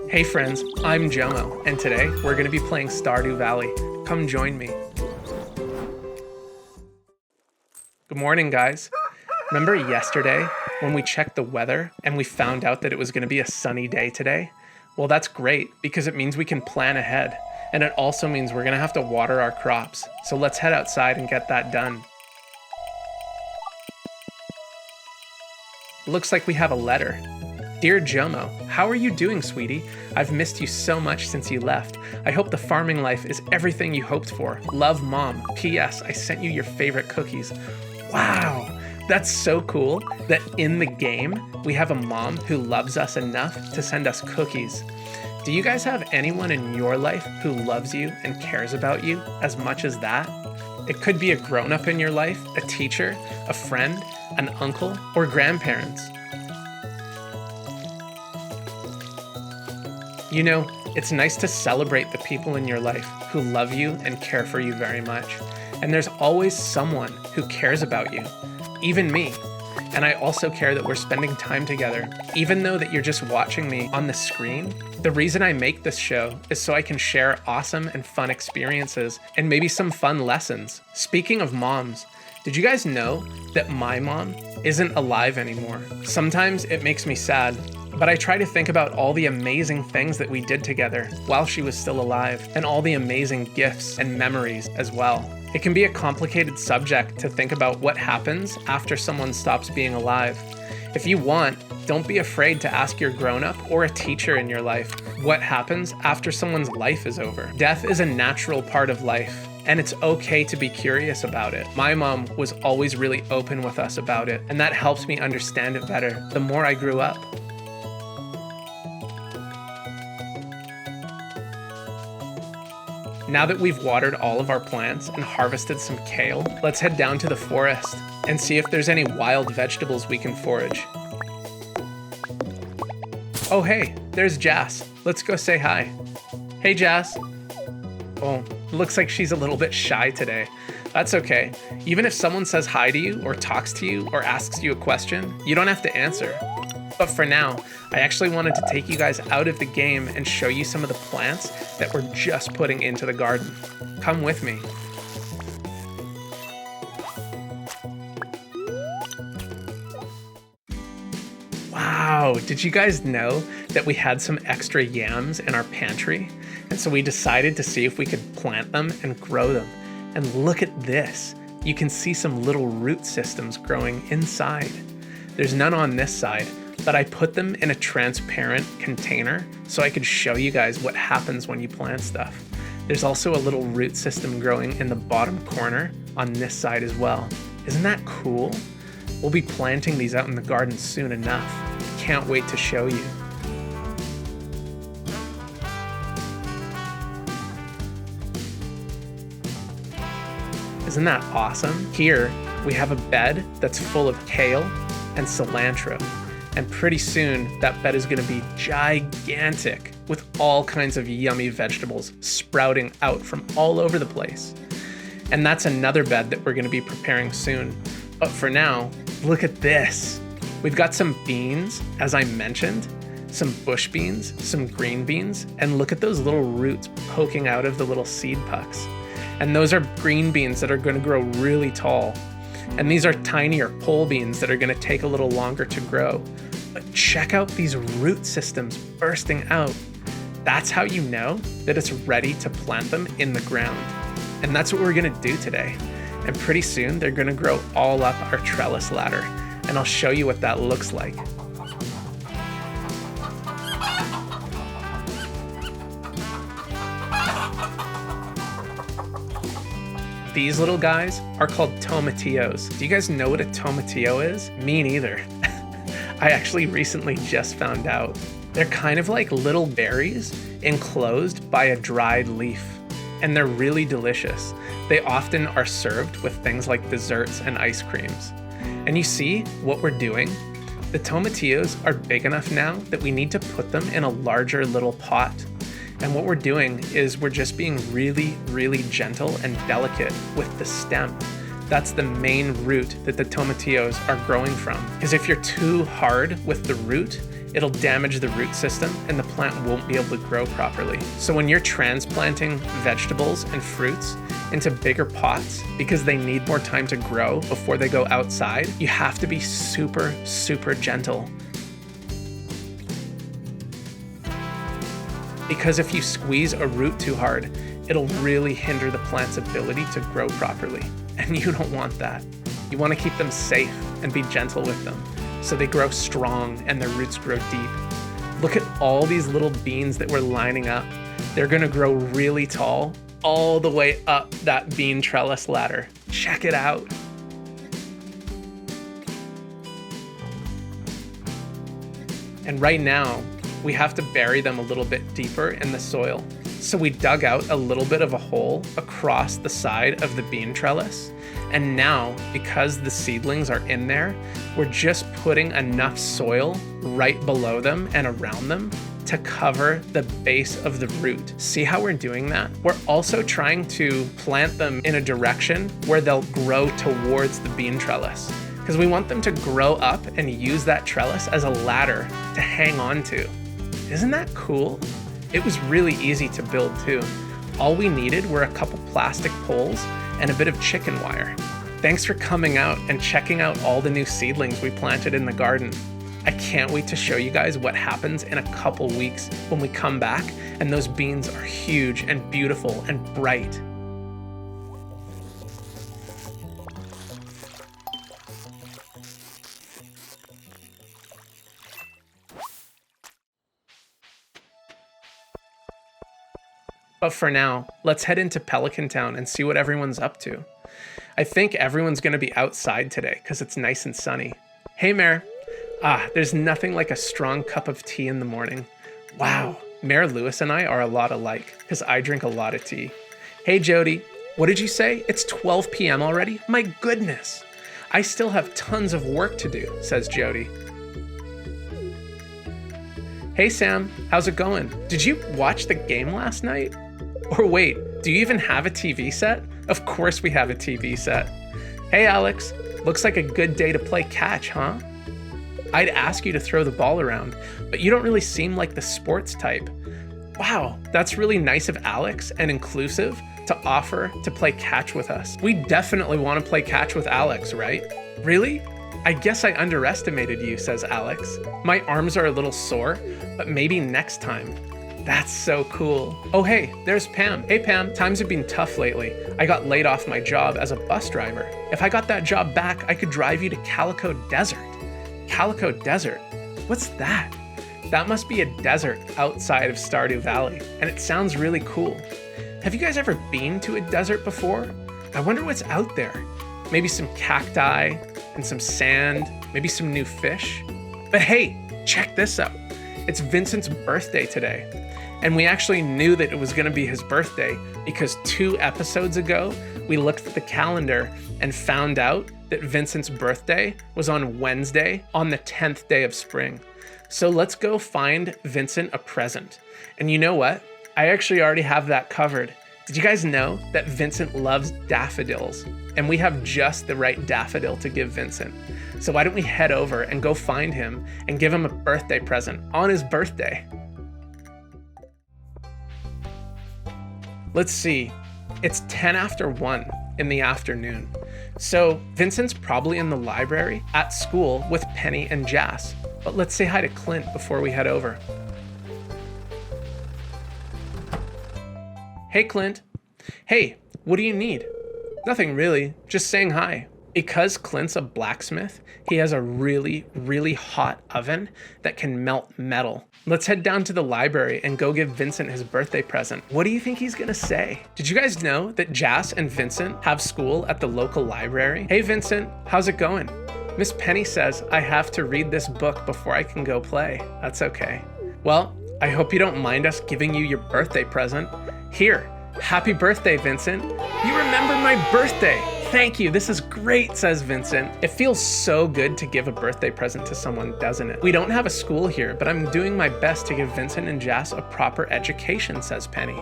Hey friends, I'm JoMo, and today we're going to be playing Stardew Valley. Come join me. Good morning, guys. Remember yesterday when we checked the weather and we found out that it was going to be a sunny day today? Well, that's great because it means we can plan ahead, and it also means we're going to have to water our crops. So let's head outside and get that done. Looks like we have a letter. Dear JoMo, how are you doing, sweetie? I've missed you so much since you left. I hope the farming life is everything you hoped for. Love, Mom. P.S. I sent you your favorite cookies. Wow, that's so cool that in the game, we have a mom who loves us enough to send us cookies. Do you guys have anyone in your life who loves you and cares about you as much as that? It could be a grown-up in your life, a teacher, a friend, an uncle, or grandparents. You know, it's nice to celebrate the people in your life who love you and care for you very much. And there's always someone who cares about you, even me. And I also care that we're spending time together, even though that you're just watching me on the screen. The reason I make this show is so I can share awesome and fun experiences and maybe some fun lessons. Speaking of moms, did you guys know that my mom isn't alive anymore? Sometimes it makes me sad, but I try to think about all the amazing things that we did together while she was still alive, and all the amazing gifts and memories as well. It can be a complicated subject to think about what happens after someone stops being alive. If you want, don't be afraid to ask your grown-up or a teacher in your life what happens after someone's life is over. Death is a natural part of life, and it's okay to be curious about it. My mom was always really open with us about it, and that helps me understand it better the more I grew up. Now that we've watered all of our plants and harvested some kale, let's head down to the forest and see if there's any wild vegetables we can forage. Oh hey, there's Jas. Let's go say hi. Hey Jas. Oh, looks like she's a little bit shy today. That's okay. Even if someone says hi to you or talks to you or asks you a question, you don't have to answer. But for now, I actually wanted to take you guys out of the game and show you some of the plants that we're just putting into the garden. Come with me. Wow, did you guys know that we had some extra yams in our pantry? And so we decided to see if we could plant them and grow them. And look at this. You can see some little root systems growing inside. There's none on this side, but I put them in a transparent container so I could show you guys what happens when you plant stuff. There's also a little root system growing in the bottom corner on this side as well. Isn't that cool? We'll be planting these out in the garden soon enough. Can't wait to show you. Isn't that awesome? Here, we have a bed that's full of kale and cilantro. And pretty soon, that bed is gonna be gigantic with all kinds of yummy vegetables sprouting out from all over the place. And that's another bed that we're gonna be preparing soon. But for now, look at this. We've got some beans, as I mentioned, some bush beans, some green beans, and look at those little roots poking out of the little seed pucks. And those are green beans that are gonna grow really tall. And these are tinier pole beans that are gonna take a little longer to grow. But check out these root systems bursting out. That's how you know that it's ready to plant them in the ground. And that's what we're gonna do today. And pretty soon they're gonna grow all up our trellis ladder. And I'll show you what that looks like. These little guys are called tomatillos. Do you guys know what a tomatillo is? Me neither. I actually recently just found out. They're kind of like little berries enclosed by a dried leaf, and they're really delicious. They often are served with things like desserts and ice creams. And you see what we're doing? The tomatillos are big enough now that we need to put them in a larger little pot. And what we're doing is we're just being really, really gentle and delicate with the stem. That's the main root that the tomatillos are growing from. Because if you're too hard with the root, it'll damage the root system and the plant won't be able to grow properly. So when you're transplanting vegetables and fruits into bigger pots because they need more time to grow before they go outside, you have to be super, super gentle. Because if you squeeze a root too hard, it'll really hinder the plant's ability to grow properly. And you don't want that. You want to keep them safe and be gentle with them so they grow strong and their roots grow deep. Look at all these little beans that we're lining up. They're gonna grow really tall all the way up that bean trellis ladder. Check it out. And right now, we have to bury them a little bit deeper in the soil. So we dug out a little bit of a hole across the side of the bean trellis. And now, because the seedlings are in there, we're just putting enough soil right below them and around them to cover the base of the root. See how we're doing that? We're also trying to plant them in a direction where they'll grow towards the bean trellis, because we want them to grow up and use that trellis as a ladder to hang on to. Isn't that cool? It was really easy to build too. All we needed were a couple plastic poles and a bit of chicken wire. Thanks for coming out and checking out all the new seedlings we planted in the garden. I can't wait to show you guys what happens in a couple weeks when we come back and those beans are huge and beautiful and bright. But for now, let's head into Pelican Town and see what everyone's up to. I think everyone's gonna be outside today because it's nice and sunny. Hey, Mare. There's nothing like a strong cup of tea in the morning. Wow, Mayor Lewis and I are a lot alike because I drink a lot of tea. Hey, Jody. What did you say? It's 12 p.m. already? My goodness. I still have tons of work to do, says Jody. Hey, Sam. How's it going? Did you watch the game last night? Or wait, do you even have a TV set? Of course we have a TV set. Hey, Alex. Looks like a good day to play catch, huh? I'd ask you to throw the ball around, but you don't really seem like the sports type. Wow, that's really nice of Alex and inclusive to offer to play catch with us. We definitely want to play catch with Alex, right? Really? I guess I underestimated you, says Alex. My arms are a little sore, but maybe next time. That's so cool. Oh, hey, there's Pam. Hey, Pam, times have been tough lately. I got laid off my job as a bus driver. If I got that job back, I could drive you to Calico Desert. Calico Desert? What's that? That must be a desert outside of Stardew Valley, and it sounds really cool. Have you guys ever been to a desert before? I wonder what's out there. Maybe some cacti and some sand, maybe some new fish. But hey, check this out. It's Vincent's birthday today. And we actually knew that it was gonna be his birthday because 2 episodes ago, we looked at the calendar and found out that Vincent's birthday was on Wednesday on the 10th day of spring. So let's go find Vincent a present. And you know what? I actually already have that covered. Did you guys know that Vincent loves daffodils? And we have just the right daffodil to give Vincent. So why don't we head over and go find him and give him a birthday present on his birthday? Let's see. It's 10 after 1 in the afternoon. So Vincent's probably in the library at school with Penny and Jas. But let's say hi to Clint before we head over. Hey, Clint. Hey, what do you need? Nothing really, just saying hi. Because Clint's a blacksmith, he has a really, really hot oven that can melt metal. Let's head down to the library and go give Vincent his birthday present. What do you think he's gonna say? Did you guys know that Jas and Vincent have school at the local library? Hey, Vincent, how's it going? Miss Penny says I have to read this book before I can go play. That's okay. Well, I hope you don't mind us giving you your birthday present. Here, happy birthday, Vincent. You remember my birthday. Thank you, this is great, says Vincent. It feels so good to give a birthday present to someone, doesn't it? We don't have a school here, but I'm doing my best to give Vincent and Jas a proper education, says Penny.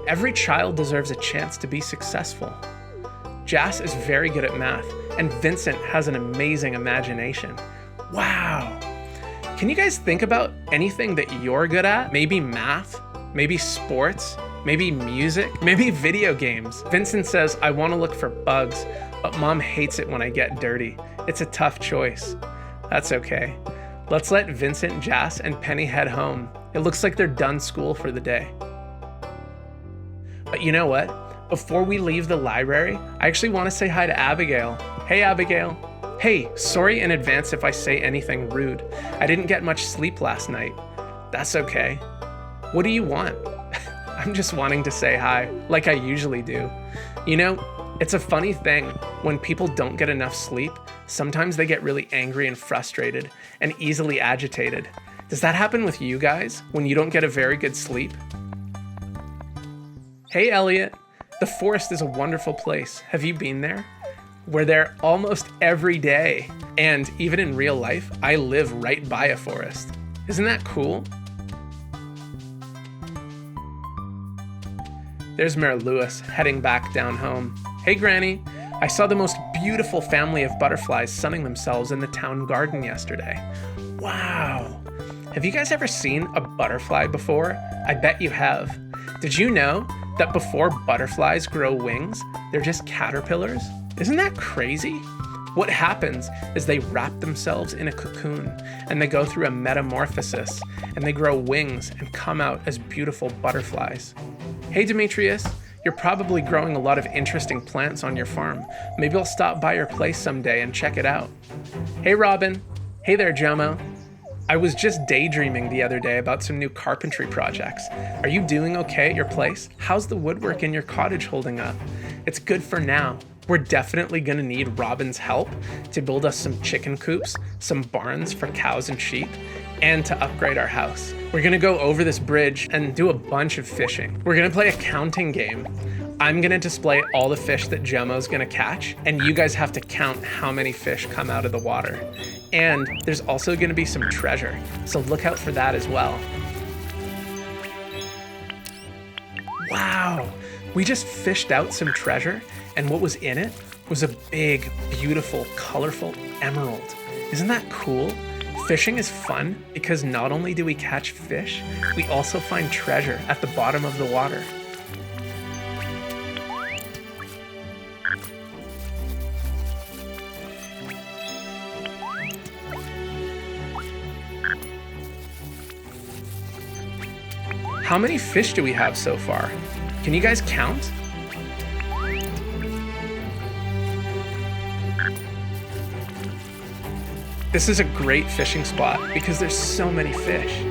Every child deserves a chance to be successful. Jas is very good at math, and Vincent has an amazing imagination. Wow. Can you guys think about anything that you're good at? Maybe math, maybe sports, maybe music, maybe video games. Vincent says, I want to look for bugs, but mom hates it when I get dirty. It's a tough choice. That's okay. Let's let Vincent, Jas, and Penny head home. It looks like they're done school for the day. But you know what? Before we leave the library, I actually want to say hi to Abigail. Hey, Abigail. Hey, sorry in advance if I say anything rude. I didn't get much sleep last night. That's okay. What do you want? I'm just wanting to say hi, like I usually do. You know, it's a funny thing. When people don't get enough sleep, sometimes they get really angry and frustrated and easily agitated. Does that happen with you guys when you don't get a very good sleep? Hey, Elliot. The forest is a wonderful place. Have you been there? We're there almost every day. And even in real life, I live right by a forest. Isn't that cool? There's Mayor Lewis heading back down home. Hey, Granny. I saw the most beautiful family of butterflies sunning themselves in the town garden yesterday. Wow. Have you guys ever seen a butterfly before? I bet you have. Did you know that before butterflies grow wings, they're just caterpillars? Isn't that crazy? What happens is they wrap themselves in a cocoon and they go through a metamorphosis and they grow wings and come out as beautiful butterflies. Hey, Demetrius, you're probably growing a lot of interesting plants on your farm. Maybe I'll stop by your place someday and check it out. Hey, Robin. Hey there, JoMo. I was just daydreaming the other day about some new carpentry projects. Are you doing okay at your place? How's the woodwork in your cottage holding up? It's good for now. We're definitely gonna need Robin's help to build us some chicken coops, some barns for cows and sheep, and to upgrade our house. We're gonna go over this bridge and do a bunch of fishing. We're gonna play a counting game. I'm gonna display all the fish that JoMo's gonna catch, and you guys have to count how many fish come out of the water. And there's also gonna be some treasure, so look out for that as well. Wow, we just fished out some treasure, and what was in it was a big, beautiful, colorful emerald. Isn't that cool? Fishing is fun because not only do we catch fish, we also find treasure at the bottom of the water. How many fish do we have so far? Can you guys count? This is a great fishing spot because there's so many fish.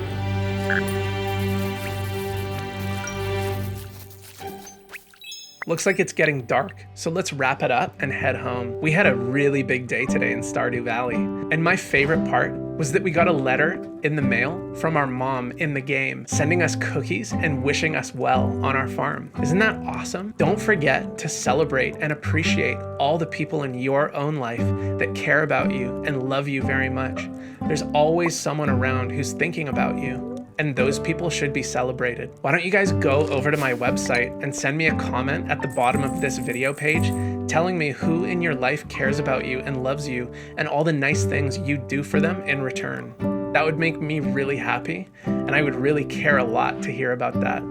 Looks like it's getting dark, so let's wrap it up and head home. We had a really big day today in Stardew Valley, and my favorite part was that we got a letter in the mail from our mom in the game, sending us cookies and wishing us well on our farm. Isn't that awesome? Don't forget to celebrate and appreciate all the people in your own life that care about you and love you very much. There's always someone around who's thinking about you, and those people should be celebrated. Why don't you guys go over to my website and send me a comment at the bottom of this video page telling me who in your life cares about you and loves you and all the nice things you do for them in return. That would make me really happy, and I would really care a lot to hear about that.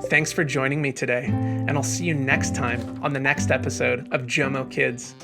Thanks for joining me today, and I'll see you next time on the next episode of JoMo Kids.